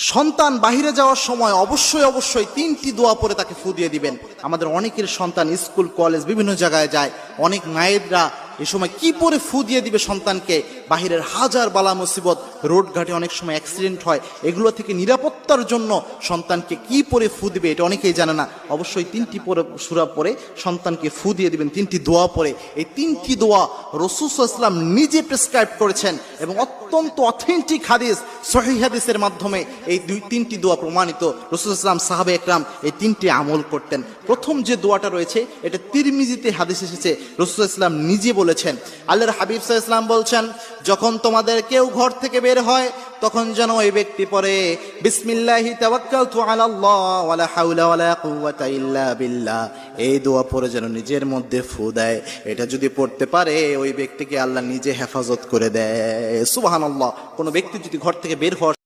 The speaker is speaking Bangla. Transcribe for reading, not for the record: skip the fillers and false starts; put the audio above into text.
সন্তান বাহিরে যাওয়ার সময় অবশ্যই অবশ্যই 3টি দোয়া পরে তাকে ফু দিয়ে দিবেন। আমাদের অনেকের সন্তান স্কুল কলেজ বিভিন্ন জায়গায় যায়, অনেক মায়েরা এ সময় কি পরে ফু দিয়ে দিবে সন্তানকে? বাহিরের হাজার বালা মুসিবত, রোড ঘাটে অনেক সময় অ্যাক্সিডেন্ট হয়, এগুলো থেকে নিরাপত্তার জন্য সন্তানকে কি পরে ফু দিবে এটা অনেকেই জানে না। অবশ্যই 3টি পরে সূরা পরে সন্তানকে ফু দিয়ে দিবেন, 3টি দোয়া পরে। এই 3টি দোয়া রাসূল সাল্লাল্লাহু আলাইহি ওয়াসাল্লাম নিজে প্রেসক্রাইব করেছেন এবং অত্যন্ত অথেন্টিক হাদিস, সহিহ হাদিসের মাধ্যমে এই 3টি দোয়া প্রমাণিত। রাসূল সাল্লাল্লাহু আলাইহি ওয়াসাল্লাম, সাহাবা একরাম এই 3টি আমল করতেন। প্রথম যে দোয়াটা রয়েছে এটা তিরমিজিতে হাদিস এসেছে, রাসূল সাল্লাল্লাহু আলাইহি ওয়াসাল্লাম নিজে বলেছেন। আল্লাহর হাবিব সাল্লাল্লাহু আলাইহি ওয়াসাল্লাম বলছেন, যখন তোমাদের কেউ ঘর থেকে বের হয় তখন যেন ওই ব্যক্তি পড়ে বিসমিল্লাহি তাওয়াক্কালতু আলাল্লাহ ওয়ালা হাওলা ওয়ালা কুওয়াতা ইল্লা বিল্লাহ। এই দোয়া পড়ে যেন নিজের মধ্যে ফু দেয়। এটা যদি পড়তে পারে ওই ব্যক্তিকে আল্লাহ নিজে হেফাজত করে দেয়। সুবহানাল্লাহ। কোনো ব্যক্তি যদি ঘর থেকে বের হওয়ার